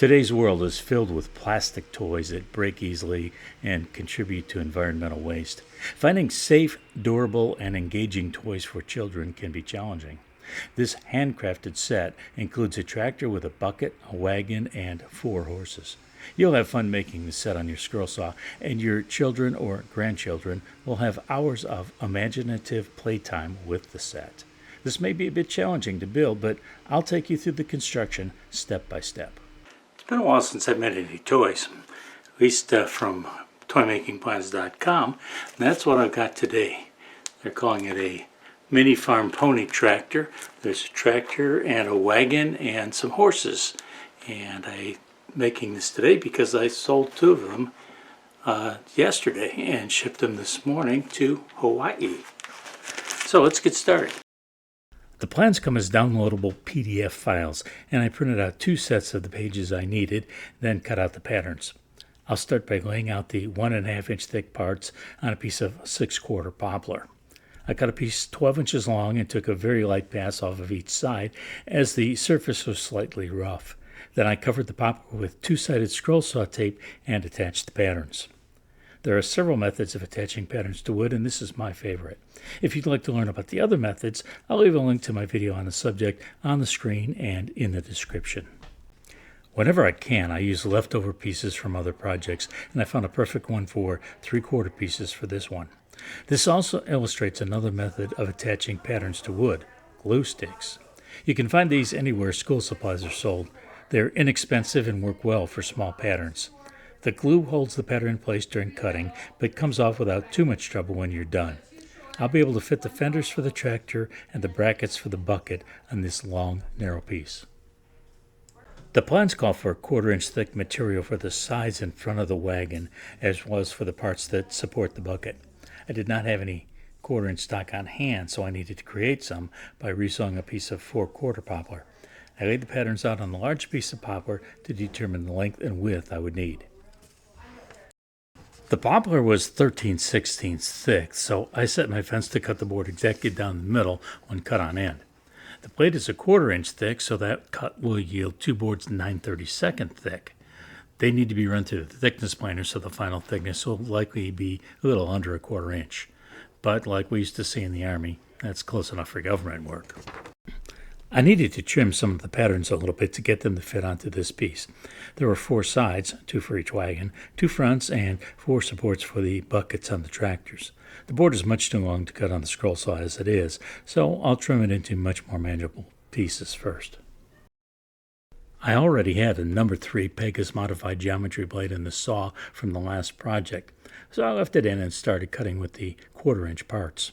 Today's world is filled with plastic toys that break easily and contribute to environmental waste. Finding safe, durable, and engaging toys for children can be challenging. This handcrafted set includes a tractor with a bucket, a wagon, and 4 horses. You'll have fun making the set on your scroll saw, and your children or grandchildren will have hours of imaginative playtime with the set. This may be a bit challenging to build, but I'll take you through the construction step by step. It's been a while since I've made any toys, at least from toymakingplans.com, and that's what I've got today. They're calling it a mini farm pony tractor. There's a tractor and a wagon and some horses, and I'm making this today because I sold 2 of them yesterday and shipped them this morning to Hawaii. So let's get started. The plans come as downloadable PDF files, and I printed out 2 sets of the pages I needed, then cut out the patterns. I'll start by laying out the 1.5 inch thick parts on a piece of 6/4 poplar. I cut a piece 12 inches long and took a very light pass off of each side as the surface was slightly rough. Then I covered the poplar with 2-sided scroll saw tape and attached the patterns. There are several methods of attaching patterns to wood, and this is my favorite. If you'd like to learn about the other methods, I'll leave a link to my video on the subject on the screen and in the description. Whenever I can, I use leftover pieces from other projects, and I found a perfect one for 3/4 pieces for this one. This also illustrates another method of attaching patterns to wood: glue sticks. You can find these anywhere school supplies are sold. They're inexpensive and work well for small patterns. The glue holds the pattern in place during cutting, but comes off without too much trouble when you're done. I'll be able to fit the fenders for the tractor and the brackets for the bucket on this long, narrow piece. The plans call for a 1/4 inch thick material for the sides and front of the wagon, as well as for the parts that support the bucket. I did not have any 1/4 inch stock on hand, so I needed to create some by resawing a piece of 4/4 poplar. I laid the patterns out on the large piece of poplar to determine the length and width I would need. The poplar was 13/16 thick, so I set my fence to cut the board exactly down the middle when cut on end. The blade is a 1/4 inch thick, so that cut will yield 2 boards 9/32 thick. They need to be run through the thickness planer, so the final thickness will likely be a little under a 1/4 inch. But like we used to see in the Army, that's close enough for government work. I needed to trim some of the patterns a little bit to get them to fit onto this piece. There were 4 sides, 2 for each wagon, 2 fronts, and 4 supports for the buckets on the tractors. The board is much too long to cut on the scroll saw as it is, so I'll trim it into much more manageable pieces first. I already had a number 3 Pega's modified geometry blade in the saw from the last project, so I left it in and started cutting with the 1/4 inch parts.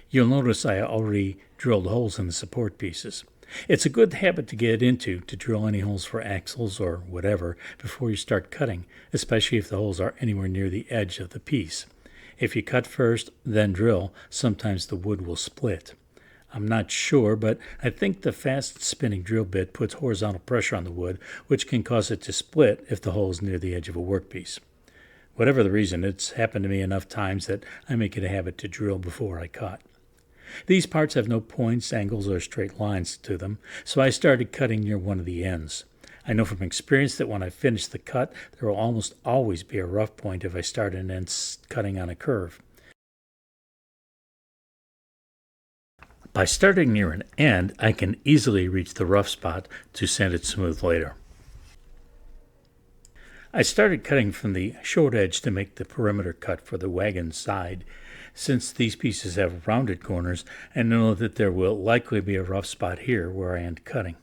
You'll notice I already drilled holes in the support pieces. It's a good habit to get into, to drill any holes for axles or whatever before you start cutting, especially if the holes are anywhere near the edge of the piece. If you cut first, then drill, sometimes the wood will split. I'm not sure, but I think the fast-spinning drill bit puts horizontal pressure on the wood, which can cause it to split if the hole is near the edge of a workpiece. Whatever the reason, it's happened to me enough times that I make it a habit to drill before I cut. These parts have no points, angles, or straight lines to them, so I started cutting near one of the ends. I know from experience that when I finish the cut, there will almost always be a rough point if I start an end cutting on a curve. By starting near an end, I can easily reach the rough spot to sand it smooth later. I started cutting from the short edge to make the perimeter cut for the wagon side. Since these pieces have rounded corners, I know that there will likely be a rough spot here where I end cutting.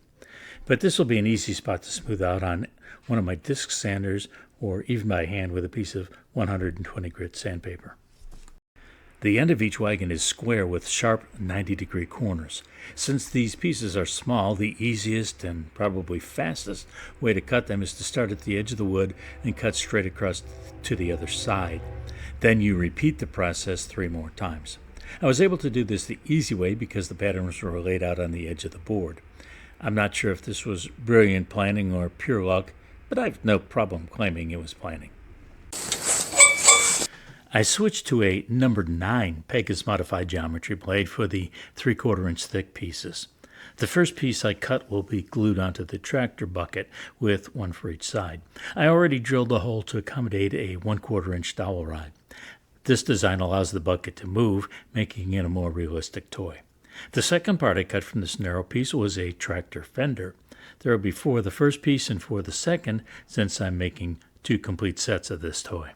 But this will be an easy spot to smooth out on one of my disc sanders or even by hand with a piece of 120 grit sandpaper. The end of each wagon is square with sharp 90-degree corners. Since these pieces are small, the easiest and probably fastest way to cut them is to start at the edge of the wood and cut straight across to the other side. Then you repeat the process 3 more times. I was able to do this the easy way because the patterns were laid out on the edge of the board. I'm not sure if this was brilliant planning or pure luck, but I have no problem claiming it was planning. I switched to a number 9 Pega's modified geometry blade for the 3/4 inch thick pieces. The first piece I cut will be glued onto the tractor bucket with one for each side. I already drilled a hole to accommodate a 1/4 inch dowel rod. This design allows the bucket to move, making it a more realistic toy. The second part I cut from this narrow piece was a tractor fender. There will be 4 of the first piece and 4 of the second, since I'm making 2 complete sets of this toy.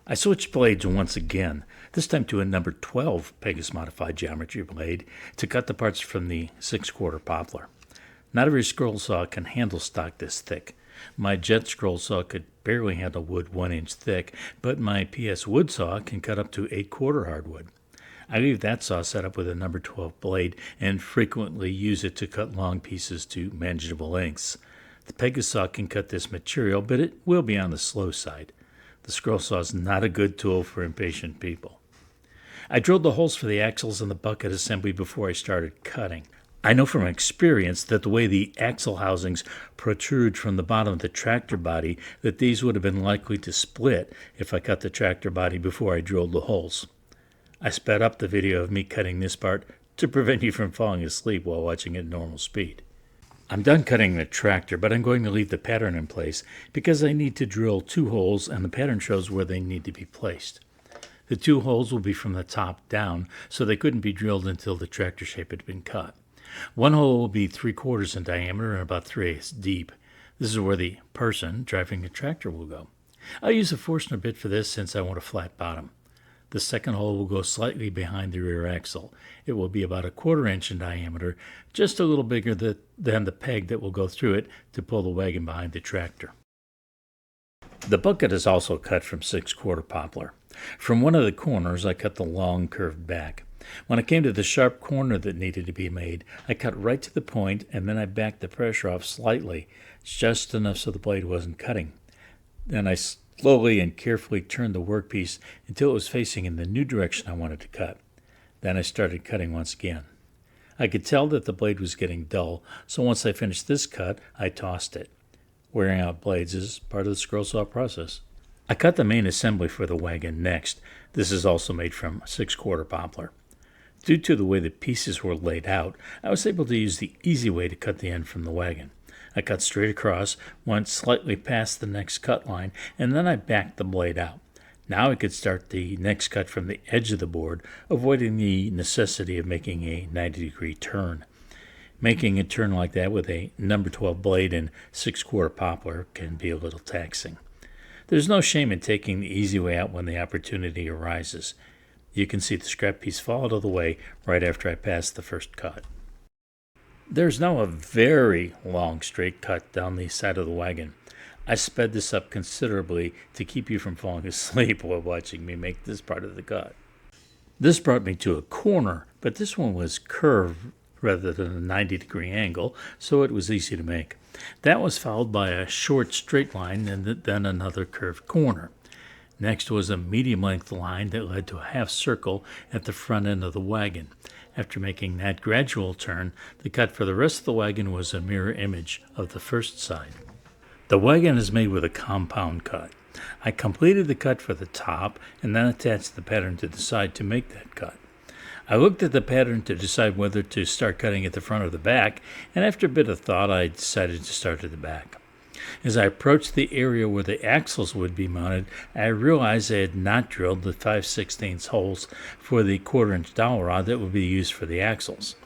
I switched blades once again, this time to a number 12 Pegasus Modified Geometry blade to cut the parts from the 6/4 poplar. Not every scroll saw can handle stock this thick. My jet scroll saw could barely handle wood 1 inch thick, but my PS wood saw can cut up to 8/4 hardwood. I leave that saw set up with a number 12 blade and frequently use it to cut long pieces to manageable lengths. The Pegasus saw can cut this material, but it will be on the slow side. The scroll saw is not a good tool for impatient people. I drilled the holes for the axles in the bucket assembly before I started cutting. I know from experience that the way the axle housings protrude from the bottom of the tractor body, that these would have been likely to split if I cut the tractor body before I drilled the holes. I sped up the video of me cutting this part to prevent you from falling asleep while watching at normal speed. I'm done cutting the tractor, but I'm going to leave the pattern in place because I need to drill 2 holes and the pattern shows where they need to be placed. The 2 holes will be from the top down, so they couldn't be drilled until the tractor shape had been cut. One hole will be 3/4 in diameter and about 3/8 deep. This is where the person driving the tractor will go. I'll use a Forstner bit for this since I want a flat bottom. The second hole will go slightly behind the rear axle. It will be about 1/4 inch in diameter, just a little bigger than the peg that will go through it to pull the wagon behind the tractor. The bucket is also cut from 6/4 poplar. From one of the corners, I cut the long curved back. When I came to the sharp corner that needed to be made, I cut right to the point and then I backed the pressure off slightly, just enough so the blade wasn't cutting. Then I slowly and carefully turned the workpiece until it was facing in the new direction I wanted to cut. Then I started cutting once again. I could tell that the blade was getting dull, so once I finished this cut, I tossed it. Wearing out blades is part of the scroll saw process. I cut the main assembly for the wagon next. This is also made from 6/4 poplar. Due to the way the pieces were laid out, I was able to use the easy way to cut the end from the wagon. I cut straight across, went slightly past the next cut line, and then I backed the blade out. Now I could start the next cut from the edge of the board, avoiding the necessity of making a 90-degree turn. Making a turn like that with a number 12 blade and 6/4 poplar can be a little taxing. There's no shame in taking the easy way out when the opportunity arises. You can see the scrap piece fall out of the way right after I passed the first cut. There's now a very long straight cut down the side of the wagon. I sped this up considerably to keep you from falling asleep while watching me make this part of the cut. This brought me to a corner, but this one was curved rather than a 90-degree angle, so it was easy to make. That was followed by a short straight line and then another curved corner. Next was a medium-length line that led to a half circle at the front end of the wagon. After making that gradual turn, the cut for the rest of the wagon was a mirror image of the first side. The wagon is made with a compound cut. I completed the cut for the top and then attached the pattern to the side to make that cut. I looked at the pattern to decide whether to start cutting at the front or the back, and after a bit of thought, I decided to start at the back. As I approached the area where the axles would be mounted, I realized I had not drilled the 5/16 holes for the 1/4 inch dowel rod that would be used for the axles.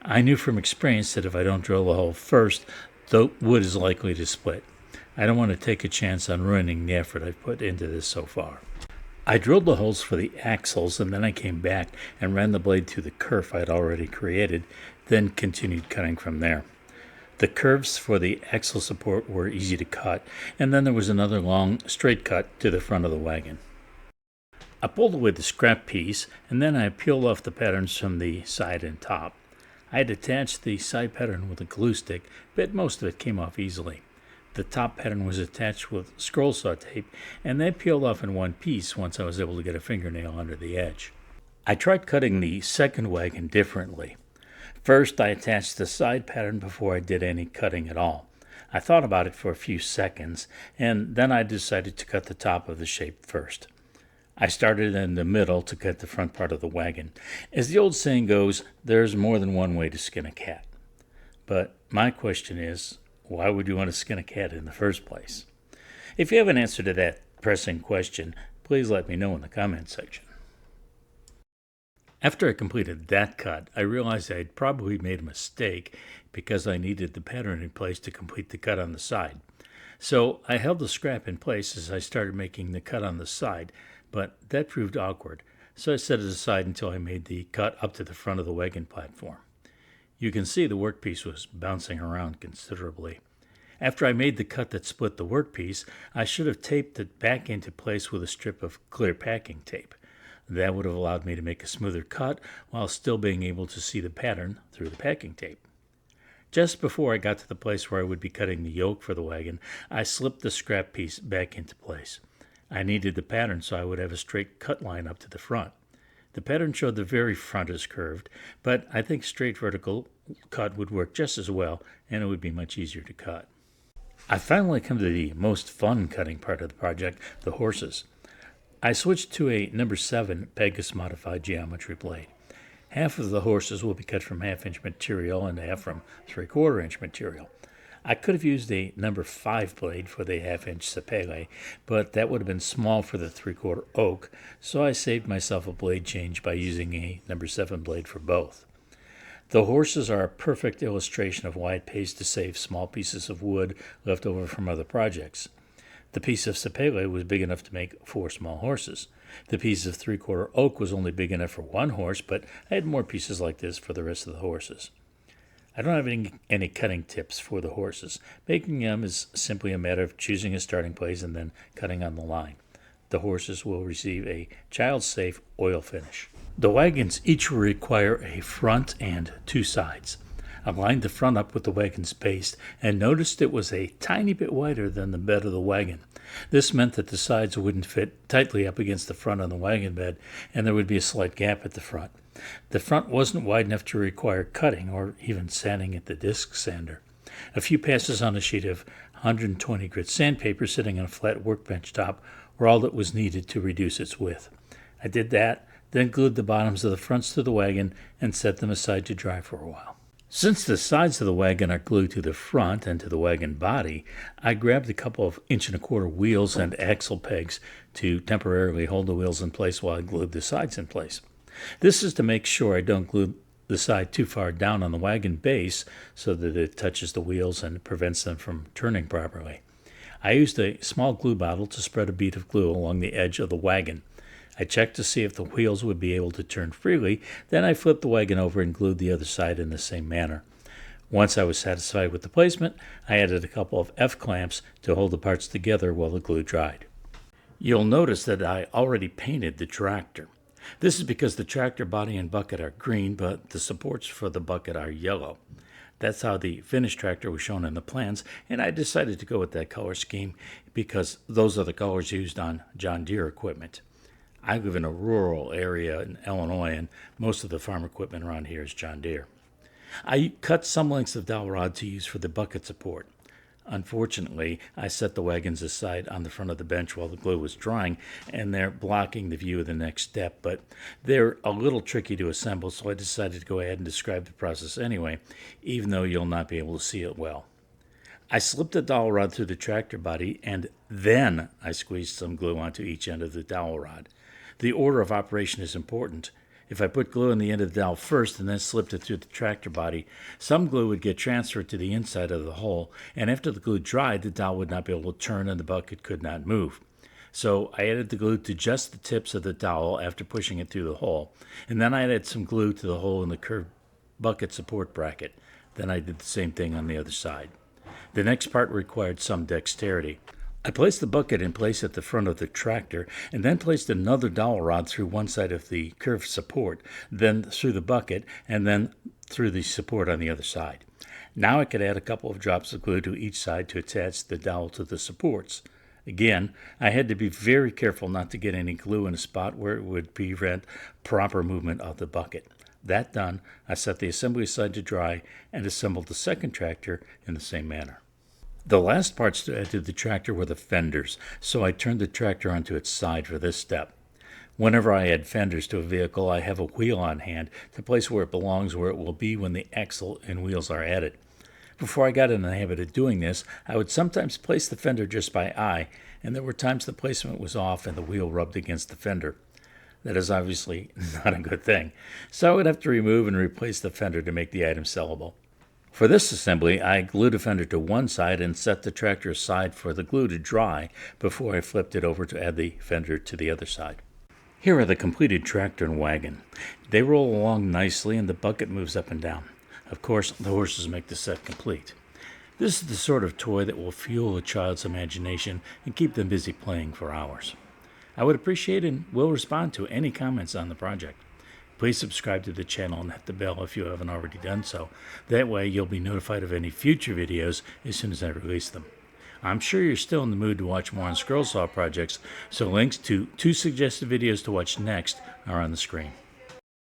I knew from experience that if I don't drill the hole first, the wood is likely to split. I don't want to take a chance on ruining the effort I've put into this so far. I drilled the holes for the axles and then I came back and ran the blade through the kerf I had already created, then continued cutting from there. The curves for the axle support were easy to cut, and then there was another long, straight cut to the front of the wagon. I pulled away the scrap piece, and then I peeled off the patterns from the side and top. I had attached the side pattern with a glue stick, but most of it came off easily. The top pattern was attached with scroll saw tape, and that peeled off in one piece once I was able to get a fingernail under the edge. I tried cutting the second wagon differently. First, I attached the side pattern before I did any cutting at all. I thought about it for a few seconds, and then I decided to cut the top of the shape first. I started in the middle to cut the front part of the wagon. As the old saying goes, there's more than one way to skin a cat. But my question is, why would you want to skin a cat in the first place? If you have an answer to that pressing question, please let me know in the comments section. After I completed that cut, I realized I had probably made a mistake because I needed the pattern in place to complete the cut on the side. So I held the scrap in place as I started making the cut on the side, but that proved awkward, so I set it aside until I made the cut up to the front of the wagon platform. You can see the workpiece was bouncing around considerably. After I made the cut that split the workpiece, I should have taped it back into place with a strip of clear packing tape. That would have allowed me to make a smoother cut while still being able to see the pattern through the packing tape. Just before I got to the place where I would be cutting the yoke for the wagon, I slipped the scrap piece back into place. I needed the pattern so I would have a straight cut line up to the front. The pattern showed the very front is curved, but I think straight vertical cut would work just as well, and it would be much easier to cut. I finally come to the most fun cutting part of the project, the horses. I switched to a number 7 Pegasus modified geometry blade. Half of the horses will be cut from 1/2-inch material and half from 3/4-inch material. I could have used a number 5 blade for the 1/2-inch sapele, but that would have been small for the 3/4 oak, so I saved myself a blade change by using a number 7 blade for both. The horses are a perfect illustration of why it pays to save small pieces of wood left over from other projects. The piece of sapele was big enough to make 4 small horses. The piece of 3/4 oak was only big enough for 1 horse, but I had more pieces like this for the rest of the horses. I don't have any cutting tips for the horses. Making them is simply a matter of choosing a starting place and then cutting on the line. The horses will receive a child-safe oil finish. The wagons each will require a front and 2 sides. I lined the front up with the wagon's base and noticed it was a tiny bit wider than the bed of the wagon. This meant that the sides wouldn't fit tightly up against the front on the wagon bed, and there would be a slight gap at the front. The front wasn't wide enough to require cutting or even sanding at the disc sander. A few passes on a sheet of 120 grit sandpaper sitting on a flat workbench top were all that was needed to reduce its width. I did that, then glued the bottoms of the fronts to the wagon and set them aside to dry for a while. Since the sides of the wagon are glued to the front and to the wagon body, I grabbed a couple of 1.25-inch wheels and axle pegs to temporarily hold the wheels in place while I glued the sides in place. This is to make sure I don't glue the side too far down on the wagon base so that it touches the wheels and prevents them from turning properly. I used a small glue bottle to spread a bead of glue along the edge of the wagon. I checked to see if the wheels would be able to turn freely, then I flipped the wagon over and glued the other side in the same manner. Once I was satisfied with the placement, I added a couple of F-clamps to hold the parts together while the glue dried. You'll notice that I already painted the tractor. This is because the tractor body and bucket are green, but the supports for the bucket are yellow. That's how the finished tractor was shown in the plans, and I decided to go with that color scheme because those are the colors used on John Deere equipment. I live in a rural area in Illinois, and most of the farm equipment around here is John Deere. I cut some lengths of dowel rod to use for the bucket support. Unfortunately, I set the wagons aside on the front of the bench while the glue was drying, and they're blocking the view of the next step, but they're a little tricky to assemble, so I decided to go ahead and describe the process anyway, even though you'll not be able to see it well. I slipped the dowel rod through the tractor body, and then I squeezed some glue onto each end of the dowel rod. The order of operation is important. If I put glue on the end of the dowel first and then slipped it through the tractor body, some glue would get transferred to the inside of the hole, and after the glue dried, the dowel would not be able to turn and the bucket could not move. So I added the glue to just the tips of the dowel after pushing it through the hole, and then I added some glue to the hole in the curved bucket support bracket. Then I did the same thing on the other side. The next part required some dexterity. I placed the bucket in place at the front of the tractor and then placed another dowel rod through one side of the curved support, then through the bucket, and then through the support on the other side. Now I could add a couple of drops of glue to each side to attach the dowel to the supports. Again, I had to be very careful not to get any glue in a spot where it would prevent proper movement of the bucket. That done, I set the assembly aside to dry and assembled the second tractor in the same manner. The last parts to add to the tractor were the fenders, so I turned the tractor onto its side for this step. Whenever I add fenders to a vehicle, I have a wheel on hand to place where it belongs, where it will be when the axle and wheels are added. Before I got in the habit of doing this, I would sometimes place the fender just by eye, and there were times the placement was off and the wheel rubbed against the fender. That is obviously not a good thing, so I would have to remove and replace the fender to make the item sellable. For this assembly, I glued a fender to one side and set the tractor aside for the glue to dry before I flipped it over to add the fender to the other side. Here are the completed tractor and wagon. They roll along nicely and the bucket moves up and down. Of course, the horses make the set complete. This is the sort of toy that will fuel a child's imagination and keep them busy playing for hours. I would appreciate and will respond to any comments on the project. Please subscribe to the channel and hit the bell if you haven't already done so. That way you'll be notified of any future videos as soon as I release them. I'm sure you're still in the mood to watch more on scroll saw projects, so links to 2 suggested videos to watch next are on the screen.